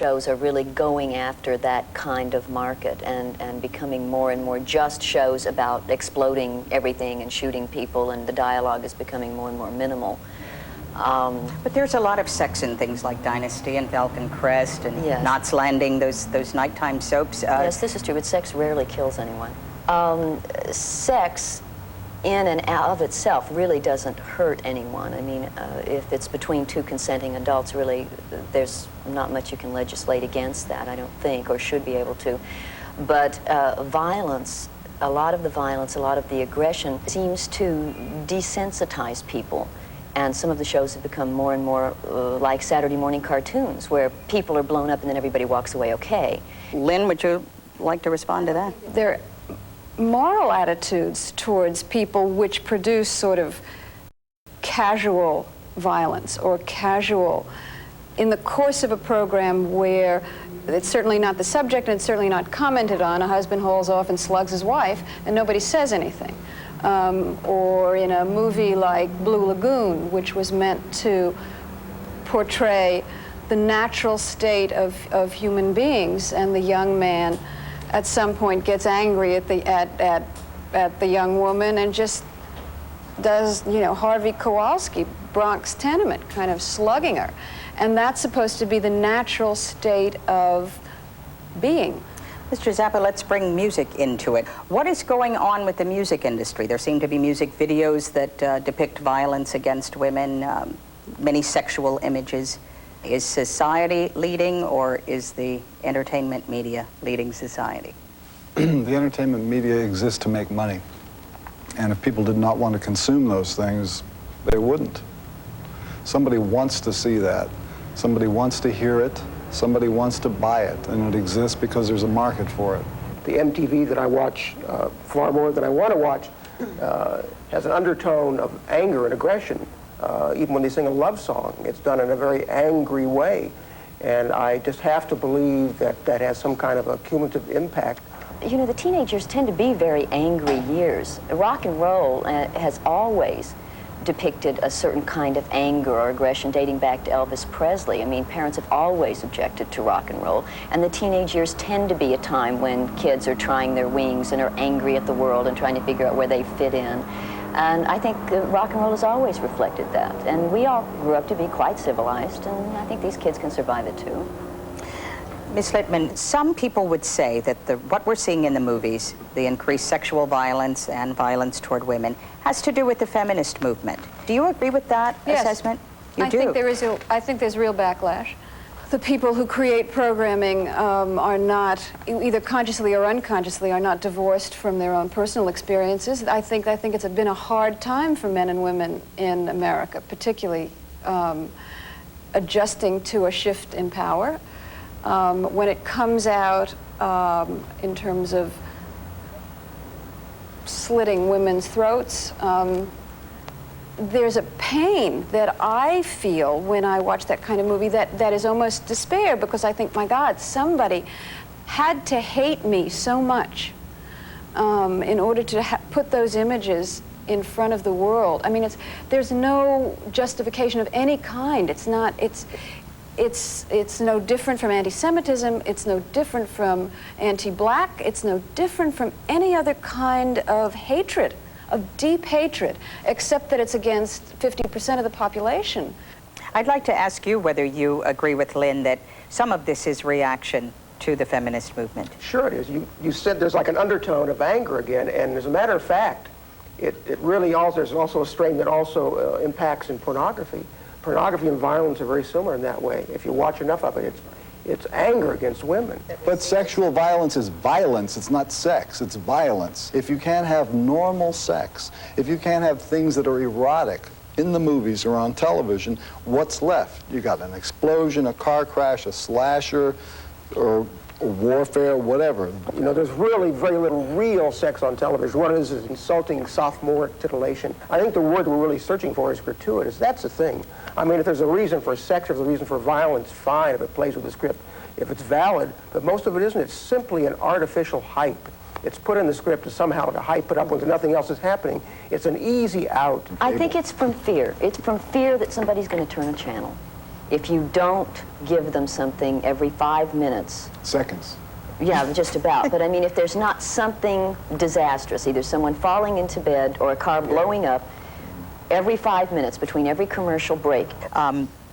shows are really going after that kind of market and becoming more and more just shows about exploding everything and shooting people, and the dialogue is becoming more and more minimal. But there's a lot of sex in things like Dynasty and Falcon Crest and Yes. Knots Landing, those nighttime soaps. Yes, this is true, but sex rarely kills anyone. Sex in and out of itself really doesn't hurt anyone. I mean, if it's between two consenting adults, really, there's not much you can legislate against that, I don't think, or should be able to. But violence, a lot of the violence, a lot of the aggression seems to desensitize people. And some of the shows have become more and more like Saturday morning cartoons, where people are blown up and then everybody walks away okay. Lynn, would you like to respond to that? There are moral attitudes towards people which produce sort of casual violence or casual, in the course of a program where it's certainly not the subject and it's certainly not commented on, a husband hauls off and slugs his wife and nobody says anything. Or in a movie like Blue Lagoon, which was meant to portray the natural state of human beings, and the young man at some point gets angry at the young woman and just does, you know, Harvey Kowalski, Bronx Tenement, kind of slugging her. And that's supposed to be the natural state of being. Mr. Zappa, let's bring music into it. What is going on with the music industry? There seem to be music videos that depict violence against women, many sexual images. Is society leading, or is the entertainment media leading society? The entertainment media exists to make money. And if people did not want to consume those things, they wouldn't. Somebody wants to see that. Somebody wants to hear it. Somebody wants to buy it, and it exists because there's a market for it. The MTV that I watch far more than I want to watch has an undertone of anger and aggression. Even when they sing a love song, it's done in a very angry way. And I just have to believe that that has some kind of a cumulative impact. You know, the teenage years tend to be very angry years. Rock and roll has always depicted a certain kind of anger or aggression dating back to Elvis Presley. I mean, parents have always objected to rock and roll, and the teenage years tend to be a time when kids are trying their wings and are angry at the world and trying to figure out where they fit in. And I think rock and roll has always reflected that. And we all grew up to be quite civilized, and I think these kids can survive it too. Ms. Littman, some people would say that what we're seeing in the movies, the increased sexual violence and violence toward women, has to do with the feminist movement. Do you agree with that assessment? You do? I think there's real backlash. The people who create programming are not, either consciously or unconsciously, are not divorced from their own personal experiences. I think it's been a hard time for men and women in America, particularly adjusting to a shift in power. When it comes out in terms of slitting women's throats, there's a pain that I feel when I watch that kind of movie that is almost despair, because I think, my God, somebody had to hate me so much in order to put those images in front of the world. I mean, there's no justification of any kind. It's no different from anti-Semitism, it's no different from anti-black, it's no different from any other kind of hatred, of deep hatred, except that it's against 50% of the population. I'd like to ask you whether you agree with Lynn that some of this is reaction to the feminist movement. Sure it is. You said there's like an undertone of anger again, and as a matter of fact, it really also, there's also a strain that also impacts in pornography. Pornography and violence are very similar in that way. If you watch enough of it, it's anger against women. But sexual violence is violence. It's not sex. It's violence. If you can't have normal sex, if you can't have things that are erotic in the movies or on television, what's left? You got an explosion, a car crash, a slasher, or warfare, whatever. You know, there's really very little real sex on television. What it is insulting sophomoric titillation. I think the word we're really searching for is gratuitous. That's the thing. I mean, if there's a reason for sex, if there's a reason for violence, fine, if it plays with the script, if it's valid, but most of it isn't. It's simply an artificial hype. It's put in the script to somehow to hype it up when nothing else is happening. It's an easy out. I think it's from fear. It's from fear that somebody's going to turn a channel. if you don't give them something every 5 minutes, Seconds. yeah, just about. But I mean, if there's not something disastrous, either someone falling into bed or a car blowing up, every 5 minutes between every commercial break.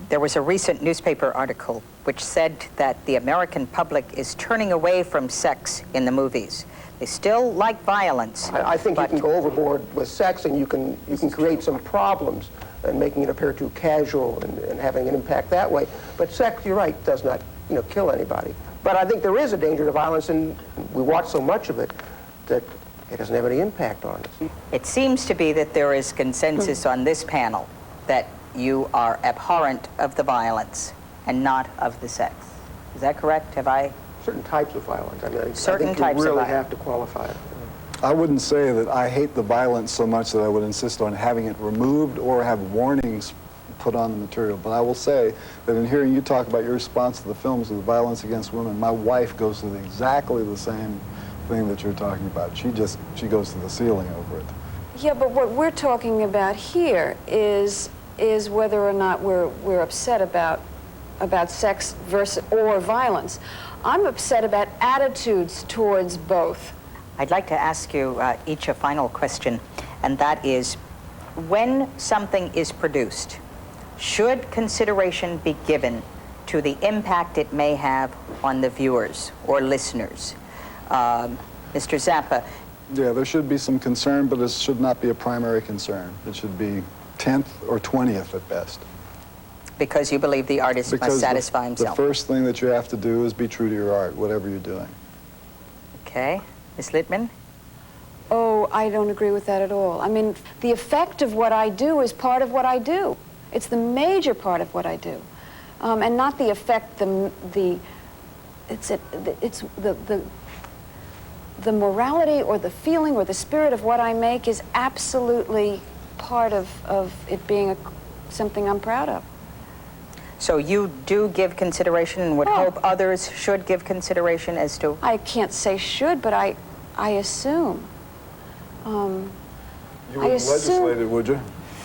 There was a recent newspaper article which said that the American public is turning away from sex in the movies. They still like violence. I think you can go overboard with sex, and you can create some problems and making it appear too casual and having an impact that way. But sex, you're right, does not kill anybody. But I think there is a danger to violence, and we watch so much of it that it doesn't have any impact on us. It seems to be that there is consensus on this panel that you are abhorrent of the violence and not of the sex. Is that correct? Have I? Certain types of violence. I mean, Certain I think types you of really violence. have to qualify it. I wouldn't say that I hate the violence so much that I would insist on having it removed or have warnings put on the material. But I will say that in hearing you talk about your response to the films with violence against women, my wife goes through exactly the same thing that you're talking about. She goes to the ceiling over it. Yeah, but what we're talking about here is whether or not we're upset about sex versus or violence. I'm upset about attitudes towards both. I'd like to ask you each a final question, and that is, when something is produced, should consideration be given to the impact it may have on the viewers or listeners? Mr. Zappa. Yeah, there should be some concern, but it should not be a primary concern. It should be 10th or 20th at best. Because you believe the artist must satisfy himself. The first thing that you have to do is be true to your art, whatever you're doing. Okay. Ms. Littman? Oh, I don't agree with that at all. I mean, the effect of what I do is part of what I do. It's the major part of what I do, and not the effect. The morality or the feeling or the spirit of what I make is absolutely part of it being something I'm proud of. So you do give consideration and would hope others should give consideration as to... I can't say should, but I assume. You wouldn't legislate it, would you?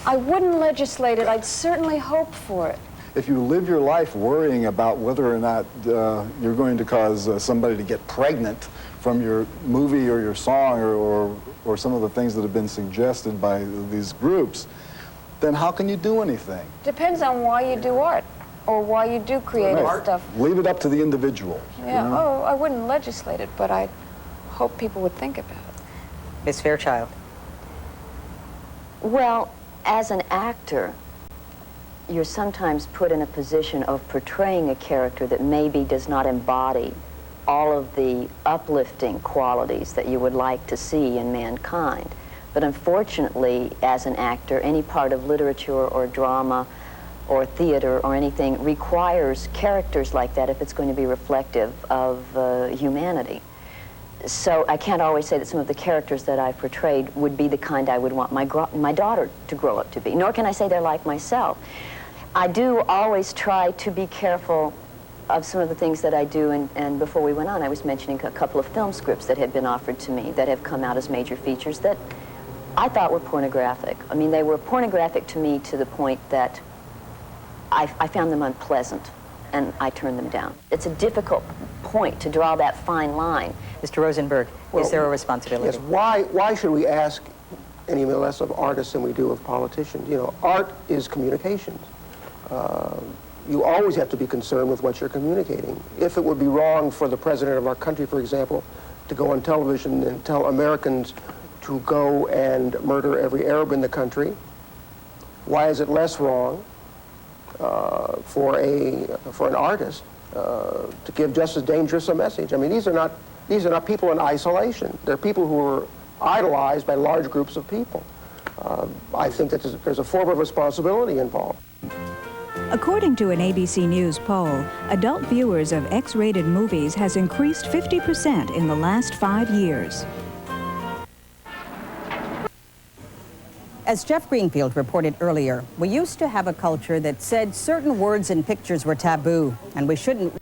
I wouldn't legislate it. I'd certainly hope for it. If you live your life worrying about whether or not you're going to cause somebody to get pregnant from your movie or your song or some of the things that have been suggested by these groups, then how can you do anything? Depends on why you do art or why you do creative stuff. Leave it up to the individual. Yeah, you know? oh, I wouldn't legislate it, but I hope people would think about it. Ms. Fairchild? Well, as an actor, you're sometimes put in a position of portraying a character that maybe does not embody all of the uplifting qualities that you would like to see in mankind. But unfortunately, as an actor, any part of literature or drama or theater or anything requires characters like that if it's going to be reflective of humanity. So I can't always say that some of the characters that I portrayed would be the kind I would want my daughter to grow up to be, nor can I say they're like myself. I do always try to be careful of some of the things that I do, and before we went on, I was mentioning a couple of film scripts that had been offered to me that have come out as major features that I thought were pornographic. I mean, they were pornographic to me to the point that I found them unpleasant, and I turned them down. It's a difficult point to draw that fine line. Mr. Rosenberg, is there a responsibility? Yes, why should we ask any less of artists than we do of politicians? You know, art is communications. You always have to be concerned with what you're communicating. If it would be wrong for the president of our country, for example, to go on television and tell Americans to go and murder every Arab in the country, why is it less wrong for an artist to give just as dangerous a message? I mean, these are not people in isolation. They're people who are idolized by large groups of people. I think that there's a form of responsibility involved. According to an ABC News poll, adult viewers of X-rated movies has increased 50% in the last 5 years. As Jeff Greenfield reported earlier, we used to have a culture that said certain words in pictures were taboo, and we shouldn't